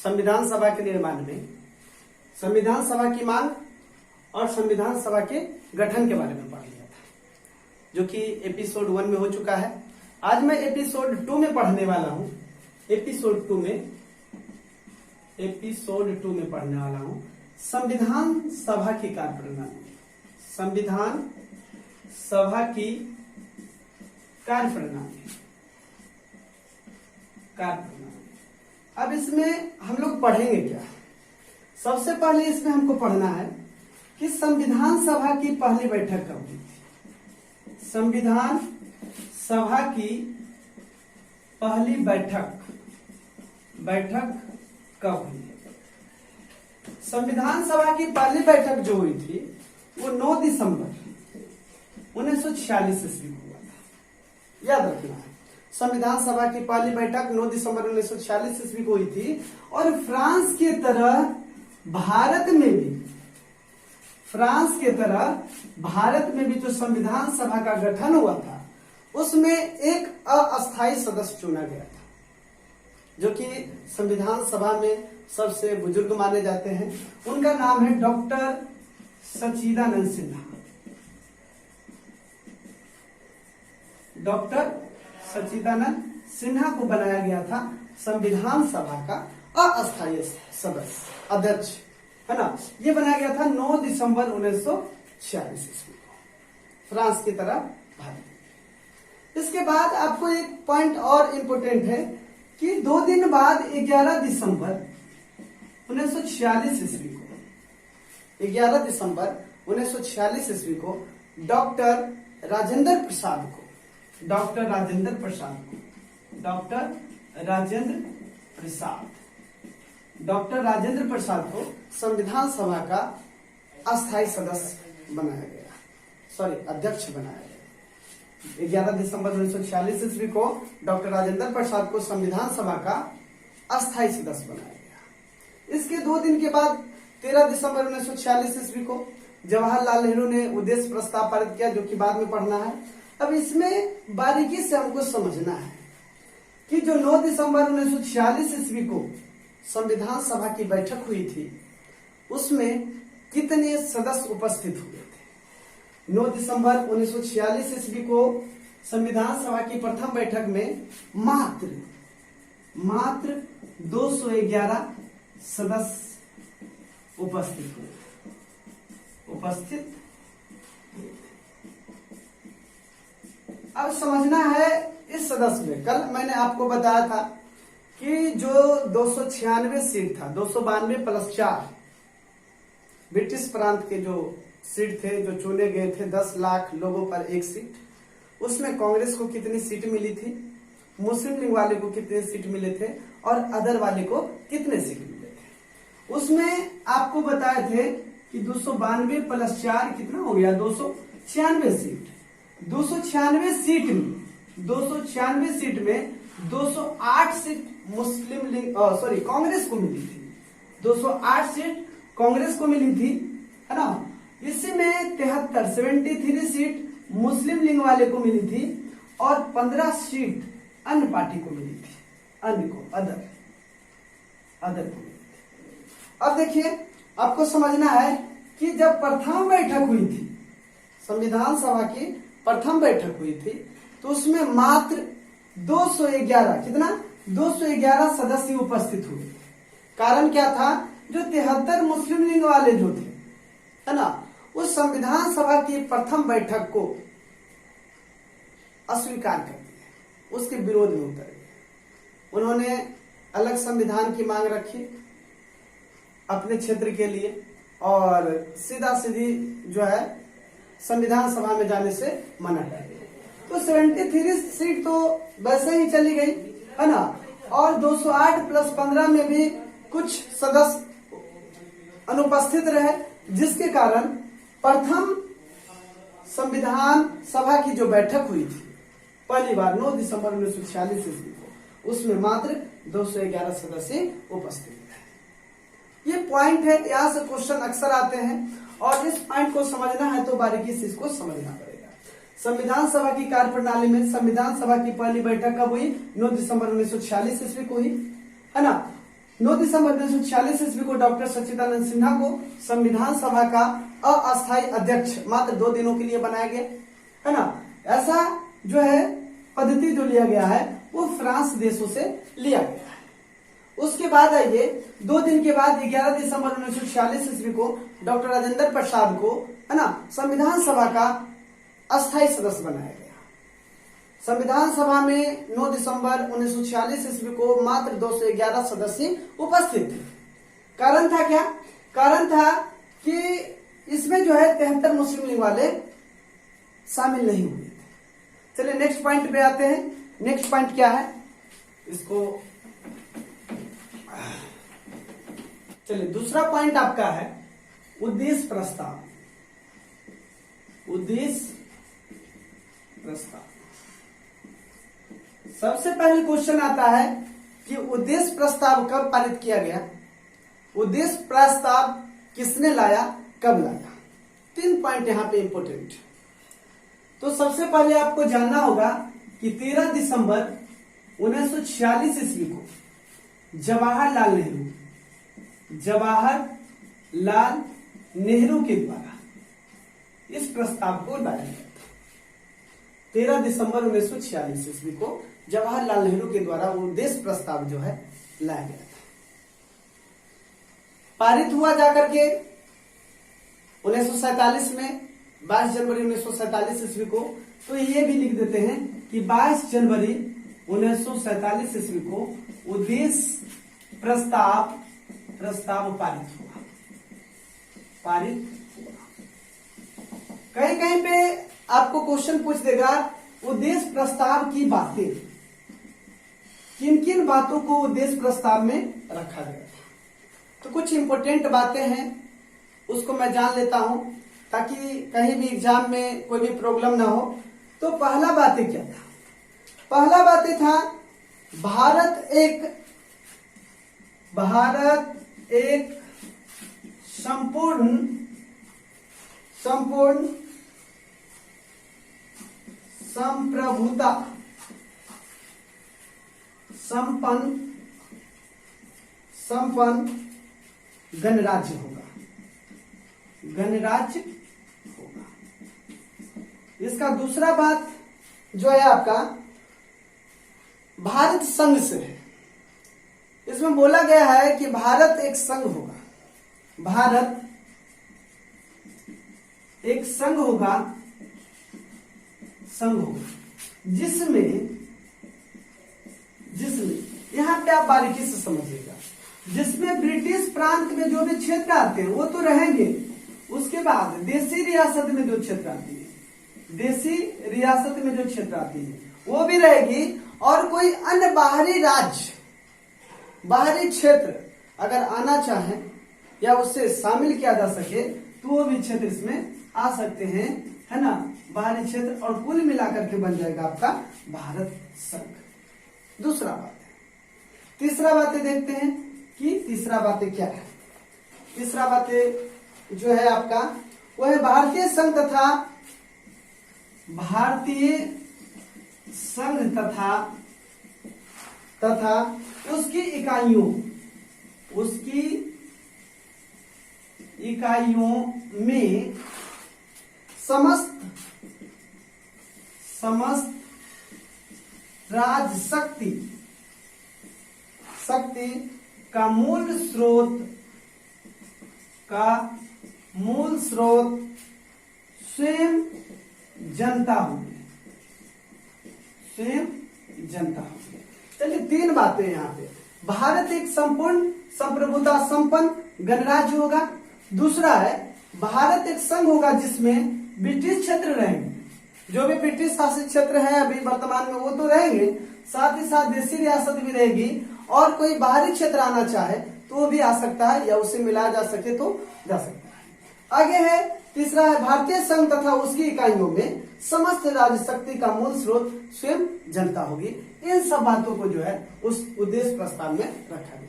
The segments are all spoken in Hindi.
संविधान सभा के निर्माण में संविधान सभा की मांग और संविधान सभा के गठन के बारे में पढ़ लिया था, जो कि एपिसोड 1 में हो चुका है। आज मैं एपिसोड 2 में पढ़ने वाला हूं। एपिसोड 2 में पढ़ने वाला हूं संविधान सभा की कार्यप्रणाली। संविधान सभा की कार्यप्रणाली। अब इसमें हम लोग पढ़ेंगे क्या? सबसे पहले इसमें हमको पढ़ना है कि संविधान सभा की पहली बैठक कब हुई थी। संविधान सभा की पहली बैठक कब हुई? संविधान सभा की पहली बैठक जो हुई थी वो 9 दिसंबर 1946 ईस्वी को हुआ था। याद रखना है, संविधान सभा की पहली बैठक 9 दिसंबर 1946 ईस्वी को हुई थी। और फ्रांस की तरह भारत में भी जो संविधान सभा का गठन हुआ था उसमें एक अस्थायी सदस्य चुना गया था, जो कि संविधान सभा में सबसे बुजुर्ग माने जाते हैं। उनका नाम है डॉक्टर सच्चिदानंद सिन्हा। डॉक्टर सच्चिदानंद सिन्हा को बनाया गया था संविधान सभा का अस्थायी सदस्य, अध्यक्ष, है ना। ये बनाया गया था 9 दिसंबर 1946 ईस्वी को, फ्रांस की तरह भारत। इसके बाद आपको एक पॉइंट और इम्पोर्टेंट है कि 2 दिन बाद 11 दिसंबर 1946 ईस्वी को, 11 दिसंबर 1946 ईस्वी को डॉक्टर राजेंद्र प्रसाद को संविधान सभा का अस्थायी सदस्य बनाया गया, अध्यक्ष बनाया गया। 11 दिसंबर 1946 ईस्वी को डॉक्टर राजेंद्र प्रसाद को संविधान सभा का अस्थायी सदस्य बनाया गया। इसके 2 दिन के बाद 13 दिसंबर 1946 ईस्वी को जवाहरलाल नेहरू ने उद्देश्य प्रस्ताव पारित किया, जो कि बाद में पढ़ना है। अब इसमें बारीकी से हमको समझना है कि जो 9 दिसंबर 1946 ईस्वी को संविधान सभा की बैठक हुई थी उसमें कितने सदस्य उपस्थित हुए थे। 9 दिसंबर 1946 ईस्वी को संविधान सभा की प्रथम बैठक में मात्र 211 सदस्य उपस्थित हुए। अब समझना है इस सदस्य में, कल मैंने आपको बताया था कि जो 296 सीट था, 292 प्लस 4 ब्रिटिश प्रांत के जो सीट थे जो चुने गए थे 10 लाख लोगों पर एक सीट, उसमें कांग्रेस को कितनी सीट मिली थी, मुस्लिम लीग वाले को कितने सीट मिले थे और अदर वाले को कितने सीट मिले थे। उसमें आपको बताए थे कि 292 प्लस 4 कितना हो गया, 296 सीट। 296 सीट में 208 सीट मुस्लिम लीग कांग्रेस को मिली थी। 208 सीट कांग्रेस को मिली थी, है ना। इसी में 73 सीट मुस्लिम लीग वाले को मिली थी और 15 सीट अन्य पार्टी को मिली थी, अन्य को अदर को मिली थी। अब देखिए, आपको समझना है कि जब प्रथम बैठक हुई थी, संविधान सभा की प्रथम बैठक हुई थी, तो उसमें मात्र 211 सदस्य उपस्थित हुए। कारण क्या था? जो 73 मुस्लिम लीग वाले जो थे, है ना, उस संविधान सभा की प्रथम बैठक को अस्वीकार कर दिया, उसके विरोध में उतर गए। उन्होंने अलग संविधान की मांग रखी अपने क्षेत्र के लिए और सीधा सीधी जो है संविधान सभा में जाने से मना कर दिया। तो 73 सीट तो वैसे ही चली गई, है ना। और 208 प्लस 15 में भी कुछ सदस्य अनुपस्थित रहे, जिसके कारण प्रथम संविधान सभा की जो बैठक हुई थी पहली बार 9 दिसंबर 1946 ईस्वी को, उसमें मात्र 211 सदस्य उपस्थित थे। ये पॉइंट है, यहाँ से क्वेश्चन अक्सर आते हैं और इस पॉइंट को समझना है तो बारीकी से इसको समझना पड़ेगा। संविधान सभा की कार्यप्रणाली में संविधान सभा की पहली बैठक कब हुई? 9 दिसंबर 1946 ईस्वी को हुई, है ना। 9 दिसंबर 1946 ईस्वी को डॉक्टर सच्चिदानंद सिन्हा को संविधान सभा का अस्थायी अध्यक्ष मात्र 2 दिनों के लिए बनाया गया, है ना। ऐसा जो है पद्धति जो लिया गया है वो फ्रांस देशों से लिया गया है। उसके बाद आइए 2 दिन के बाद 11 दिसंबर 1946 ईस्वी को डॉक्टर राजेंद्र प्रसाद को, है ना, संविधान सभा का अस्थायी सदस्य बनाया गया। संविधान सभा में 9 दिसंबर 1946 ईस्वी को मात्र 211 सदस्य उपस्थित थे। कारण था क्या? कारण था कि इसमें जो है 73 मुस्लिम लीग वाले शामिल नहीं हुए थे। चलिए नेक्स्ट पॉइंट पे आते हैं। नेक्स्ट पॉइंट क्या है, इसको चलिए दूसरा पॉइंट आपका है उद्देश्य प्रस्ताव। उद्देश्य प्रस्ताव सबसे पहले क्वेश्चन आता है कि उद्देश्य प्रस्ताव कब पारित किया गया, उद्देश्य प्रस्ताव किसने लाया, कब लाया। 3 पॉइंट यहां पे इंपोर्टेंट। तो सबसे पहले आपको जानना होगा कि 13 दिसंबर 1946 ईस्वी को जवाहरलाल नेहरू के द्वारा इस प्रस्ताव को लाया गया था। 13 दिसंबर 1946 ईस्वी को जवाहरलाल नेहरू के द्वारा उद्देश्य प्रस्ताव जो है लाया गया था। पारित हुआ जाकर के 1947 में 22 जनवरी 1947 ईस्वी को। तो ये भी लिख देते हैं कि 22 जनवरी 1947 ईस्वी को उद्देश्य प्रस्ताव पारित हुआ। कहीं कहीं पे आपको क्वेश्चन पूछ देगा उद्देश्य प्रस्ताव की बातें, किन किन बातों को उद्देश्य प्रस्ताव में रखा गया था। तो कुछ इंपॉर्टेंट बातें हैं, उसको मैं जान लेता हूं ताकि कहीं भी एग्जाम में कोई भी प्रॉब्लम ना हो। तो पहला बातें क्या था? पहला बातें था भारत एक संपूर्ण संप्रभुता संपन्न गणराज्य होगा। इसका दूसरा बात जो है आपका भारत संघ से है। इसमें बोला गया है कि भारत एक संघ होगा, भारत एक संघ होगा जिसमें यहां पे आप बारीकी से समझिएगा, जिसमें ब्रिटिश प्रांत में जो भी क्षेत्र आते हैं वो तो रहेंगे, उसके बाद देसी रियासत में जो क्षेत्र आती है, देसी रियासत में जो क्षेत्र आती है वो भी रहेगी, और कोई अन्य बाहरी राज्य, बाहरी क्षेत्र अगर आना चाहे या उससे शामिल किया जा सके तो वो भी क्षेत्र इसमें आ सकते हैं, है ना, बाहरी क्षेत्र, और कुल मिलाकर के बन जाएगा आपका भारत संघ। दूसरा बात है। तीसरा बातें देखते हैं कि तीसरा बातें क्या है। तीसरा बातें जो है आपका वो है भारतीय संघ तथा उसकी इकाइयों में समस्त राज शक्ति का मूल स्रोत स्वयं जनता होगी। चलिए 3 बातें यहाँ पे। भारत एक संपूर्ण संप्रभुता संपन्न गणराज्य होगा। दूसरा है भारत एक संघ होगा जिसमें ब्रिटिश क्षेत्र रहेंगे, जो भी ब्रिटिश शासित क्षेत्र है अभी वर्तमान में वो तो रहेंगे, साथ ही साथ देसी रियासत भी रहेगी, और कोई बाहरी क्षेत्र आना चाहे तो वो भी आ सकता है, या उसे मिलाया जा सके तो जा सकता है। आगे है तीसरा है भारतीय संघ तथा उसकी इकाइयों में समस्त राजशक्ति का मूल स्रोत स्वयं जनता होगी। इन सब बातों को जो है उस उद्देश्य प्रस्ताव में रखा गया था।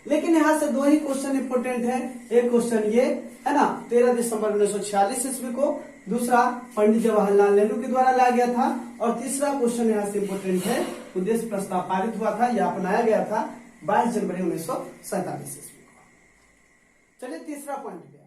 लेकिन यहाँ से 2 ही क्वेश्चन इंपोर्टेंट है। एक क्वेश्चन ये है ना 13 दिसंबर 1946 ईस्वी को, दूसरा पंडित जवाहरलाल नेहरू के द्वारा लाया गया था, और तीसरा क्वेश्चन यहाँ से इंपोर्टेंट है उद्देश्य प्रस्ताव पारित हुआ था या अपनाया गया था 22 जनवरी 1947 ईस्वी को। चलिए तीसरा पॉइंट पे